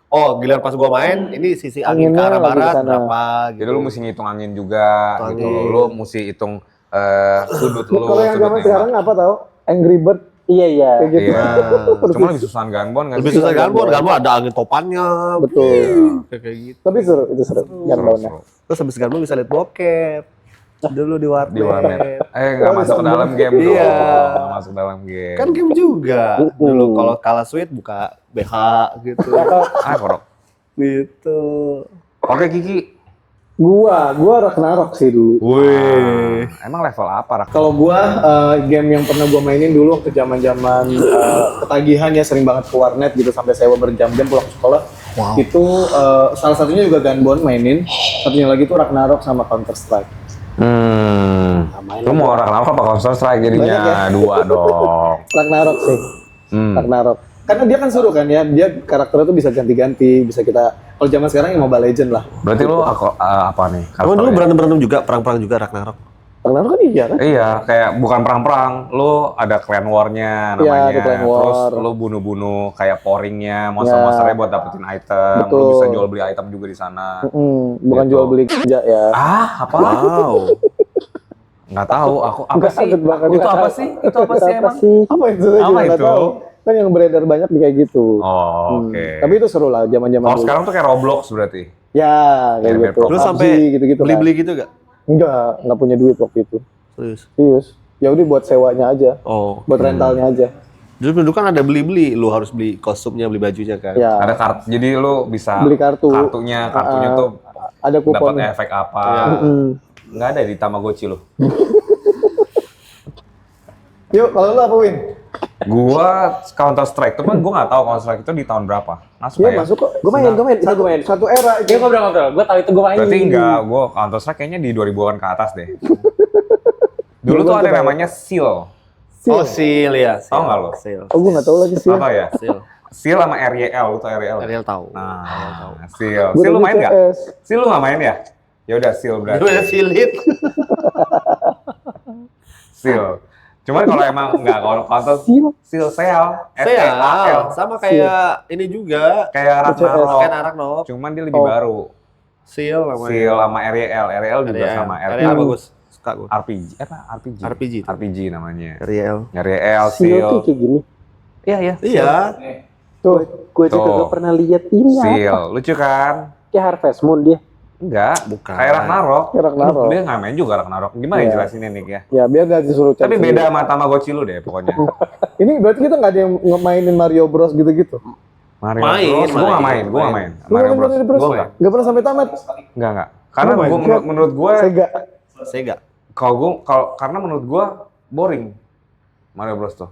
oh giliran pas gua main, ini sisi angin ke Anginnya arah lagi barat kesana. berapa gitu. Jadi lu mesti ngitung angin juga Hitung gitu. angin. Lu mesti hitung sudut lu, Kalau yang sudut zaman nembak. sekarang apa tahu? Angry Bird Iya iya. kayak gitu. Iya. Persis. Cuma lebih susah Gunbon kan. Lebih susah Gunbon ada angin topannya. Betul. Kayak gitu. Tapi seru, itu seru. Gunbon-nya. Terus habis Gunbon bisa lihat bokep. Dulu di warnet. Di warnet. Nggak masuk ke dalam game dong. Iya. Nggak masuk dalam game. Kan game juga. Dulu kalau kalah sweet buka BH gitu. Korok. Gitu. Oke Kiki. Gua Ragnarok sih dulu. Wih. Emang level apa Rak? Kalau gua game yang pernah gua mainin dulu waktu zaman-zaman ketagihan ya, sering banget ke warnet gitu sampai sewa berjam-jam pulang sekolah. Itu salah satunya juga Gunbon mainin, satunya lagi tuh Ragnarok sama Counter Strike. Lu mau Ragnarok apa Counter Strike jadinya? Banyak Dua dong. Ragnarok sih. Ragnarok. Karena dia kan seru kan ya, dia karakternya tuh bisa ganti-ganti, bisa kita kalau zaman sekarang ya Mobile Legend lah. Berarti lu apa nih? Kamu dulu karakternya? berantem juga, perang-perang juga Ragnarok. Ragnarok kan iya kan? Iya, kayak bukan perang-perang, lu ada clan war-nya namanya. Iya, ada clan war. Terus lu bunuh-bunuh kayak pouring-nya, monster-monsternya buat dapetin item. Betul. Lu bisa jual beli item juga di sana. Bukan Gitu. jual beli kerja ya. Apa? Wow. Nggak tahu aku apa Nggak sih? takut banget. Itu apa sih? Itu apa sih emang? Apa itu? Saya Apa juga nggak itu? tahu. Kan yang beredar banyak di kayak gitu. Oh, oke. Tapi itu seru lah zaman-zaman Kalau dulu. sekarang tuh kayak Roblox berarti. Ya, kayak Mirip-mirip gitu. Roblox. Lu PUBG sampai gitu-gitu kan. beli-beli gitu gak? Enggak punya duit waktu itu. Serius. Serius. Ya udah buat sewanya aja, Oh. buat rentalnya aja. Dulu kan ada beli-beli, lu harus beli kostumnya, beli bajunya kan. Ya. Ada kartu, jadi lu bisa Beli kartu. Kartunya tuh Ada dapat kuponnya. efek apa? Nggak ada di Tamagotchi lu. Yuk, kalau lu apa Win? Gua Counter Strike, cuman gua nggak tahu Counter Strike itu di tahun berapa. Masuk Iya nggak ya? masuk kok. Gue main, itu gue main. Satu era itu. Dia ngobrol-ngobrol, gue tahu itu gue main. Berarti enggak, gua Counter Strike kayaknya di 2000-an ke atas deh. Dulu tuh ada namanya Seal. Oh, Seal ya. Tahu nggak lo? Seal. Oh, gue nggak tahu lagi sih. Apa ya? Seal. Seal sama RYL, lu tau RYL? Ariel tahu. Nah, Seal. Gua Seal lu dulu main nggak? CS. Seal lu nggak main ya? Ya udah Seal berarti. Itu udah silit. Seal. Cuman kalau emang nggak kalau Counter Seal Seal, Saya SEAL. sama kayak ini juga. Kayak Ragnarok. Kayak Ragnarok. Cuman dia lebih baru. Seal namanya. Seal sama RYL. RYL juga Ariel. sama Ariel bagus. Suka gue. RPG. Apa? RPG. RPG. RPG namanya. Ariel. RYL, Seal Seal. tuh kayak gini. Iya, iya. Iya. Tuh. Gue juga Tuh. gak pernah lihat ini apa. Seal. Lucu kan? Kayak Harvest Moon dia. Enggak, Bukan. kayak Ragnarok. Kayak Ragnarok. Dia nggak main juga Ragnarok. Gimana Iya. jelasinnya nih ya? Ya biar gak disuruh cari Tapi sendiri. beda sama Tamagotchi lu deh pokoknya. Ini berarti kita nggak ada yang ngemainin Mario Bros gitu-gitu. Mario Main, Bros. Gua nggak main, main. gua nggak main. Lu Mario main Bros. Mario Bros? Gua nggak. Nggak pernah sampai tamat. Enggak. Karena Lu main? gua menurut gua Sega. Sega. karena menurut gua boring Mario Bros tuh.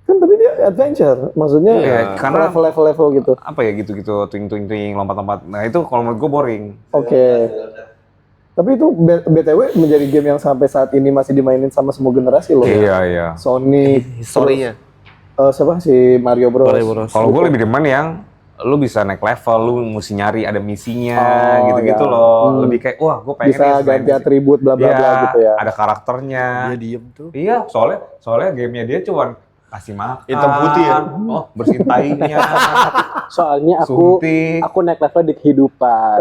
Kan tapi dia adventure. Maksudnya Iya, karena- level-level gitu. Apa ya gitu-gitu twing lompat-lompat. Nah, itu kalau menurut gua boring. Oke. Tapi itu BTW menjadi game yang sampai saat ini masih dimainin sama semua generasi loh. Iya. Sonic, Historinya. siapa si Mario Bros. Mario Bros. Kalau gua lebih demen yang lu bisa naik level, lu mesti nyari ada misinya Oh, gitu-gitu ya. loh. Lebih kayak wah gua pengen Bisa nih selain ganti misi- atribut bla bla bla Iya, gitu ya. ada karakternya. Dia diem tuh. Iya, soalnya gamenya dia cuman kasih makan. Hitam putih ya? Oh, bersihin tainya. Soalnya Suntik. aku naik level di kehidupan.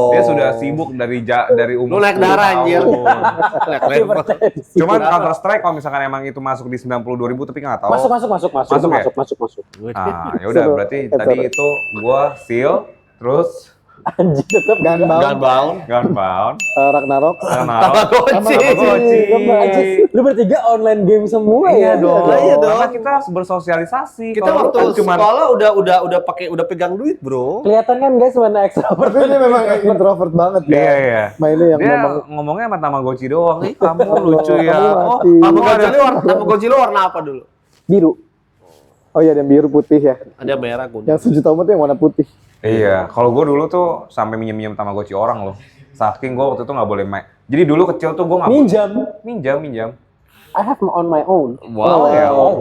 Dia sudah sibuk dari umur Lu naik 10 darah anjir. tahun. Naik level. Cuman Counter Strike kalau misalkan emang itu masuk di 92.000 tapi nggak tahu. Masuk. Masuk ya? Ah, ya udah Seru. berarti tadi itu gua Seal, terus Anjir tetap Gunbound, Gunbound, Ragnarok. Tamagotchi. Anjir, lu bertiga online game semua Iya ya? dong. Iya dong. Karena kita harus bersosialisasi. Kita Kalau lu waktu kan cuman sekolah udah pegang duit, Bro. Kelihatan kan guys mana ekstrovert. Tapi dia memang introvert banget ya. Iya. Mainnya yang Dia ngomong ngomongnya sama Tamagotchi doang. Ih, kamu lucu ya. kamu Oh, mati. Tamagotchi lu warna apa dulu? Biru. Oh iya, ada yang biru putih ya. Ada merah kuning. Yang sejuta umat yang warna putih. iya, kalau gue dulu tuh sampai minjem Tamagotchi orang loh. Saking gue waktu itu nggak boleh main. Jadi dulu kecil tuh gue nggak minjam. I have on my own. Wow. Ya, oh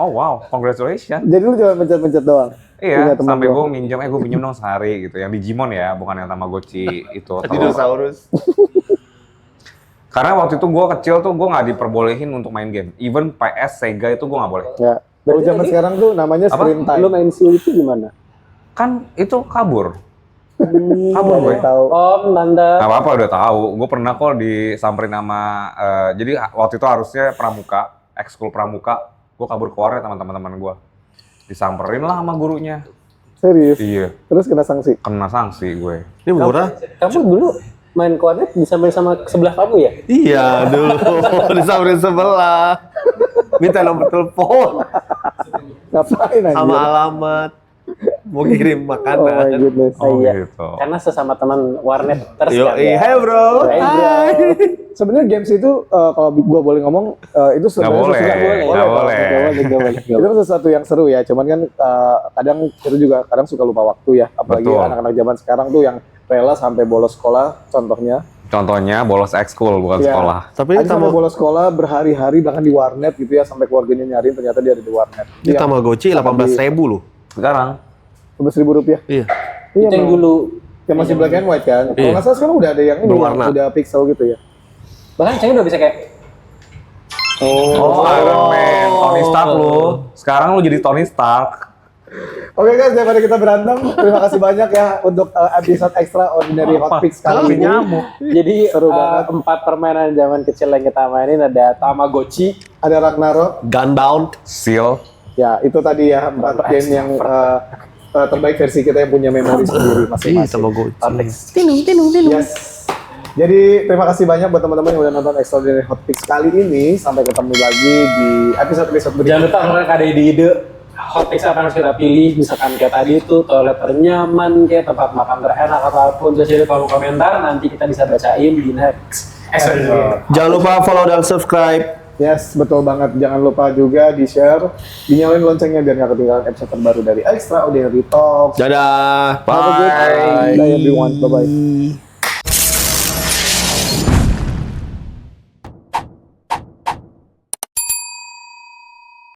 wow, congratulations. Jadi lu cuma pencet-pencet doang. Iya, Punya teman sampai doang. gue minjem, gue pinjem dong sehari gitu. Yang Digimon ya, bukan yang Tamagotchi itu. Dinosaurus. Karena waktu itu gue kecil tuh gue nggak diperbolehin untuk main game. Even PS, Sega itu gue nggak boleh. Ya. Kalau zaman sekarang tuh namanya Apa? screen time. Lu main Seal itu gimana? Kan itu kabur. Kabur gue tahu. Om, Tante. Gak apa-apa udah tahu. Gue pernah kok disamperin sama jadi waktu itu harusnya pramuka, ekskul pramuka. Gue kabur ke warnet sama teman-teman gue. Disamperin lah sama gurunya. Serius? Iya, Terus kena sanksi? kena sanksi gue. Ini murah. Kamu dulu main kornet disamperin sama sebelah kamu ya? Iya dulu disamperin sebelah. Minta nomor telepon Ngapain aja? sama alamat. Mau kirim Oh my makanan. goodness. Oh Iya. gitu. Karena sesama teman warnet terus Yo, kan ya. hai bro. Hai, bro. Hai. Sebenarnya games itu kalau gua boleh ngomong itu sebenarnya boleh, sesuatu- nggak boleh. Nggak boleh. Itu kan sesuatu yang seru ya. Cuman kan kadang kita juga kadang suka lupa waktu ya. Apalagi Betul. anak-anak zaman sekarang tuh yang rela sampai bolos sekolah contohnya. Contohnya bolos ekskul bukan Iya. sekolah. Tapi ini Ada sampai bolos sekolah berhari-hari bahkan di warnet gitu ya sampai keluarganya nyariin ternyata dia ada di warnet. Ini Tamagotchi 18.000 loh. Sekarang 15.000 rupiah. Iya. Iya, Itu yang Bang. dulu. Yang masih black and white kan. Kalau Iya. nggak salah sekarang udah ada yang ini yang Berwarna. udah pixel gitu ya. Bahkan saya udah bisa kayak oh Iron Man, Tony Stark lu. Sekarang lu jadi Tony Stark. Oke guys, daripada kita berantem, terima kasih banyak ya untuk episode extraordinary hot picks kali ini. jadi Seru banget. 4 permainan zaman kecil yang kita mainin ada Tamagotchi, Ada Ragnarok. Gunbound. Seal. Ya, itu tadi ya 4 game yang terbaik versi kita yang punya memori sendiri Ih, masing-masing. Tamagotchi. Yes. Jadi terima kasih banyak buat teman-teman yang udah nonton Extraordinary Hot Picks kali ini. Sampai ketemu lagi di episode-episode jangan berikutnya. lupa kalau ada ide-ide hot picks apa yang harus kita pilih, misalkan kayak tadi tuh toilet ternyaman, kayak tempat makan terenak apapun, terus jadi kolom komentar nanti kita bisa bacain di next episode. Jangan lupa follow dan subscribe. Yes, betul banget. Jangan lupa juga di-share, dinyalain loncengnya biar nggak ketinggalan episode terbaru dari Extraordinary Talks. Dadah. Have a good day. Bye everyone. Bye-bye.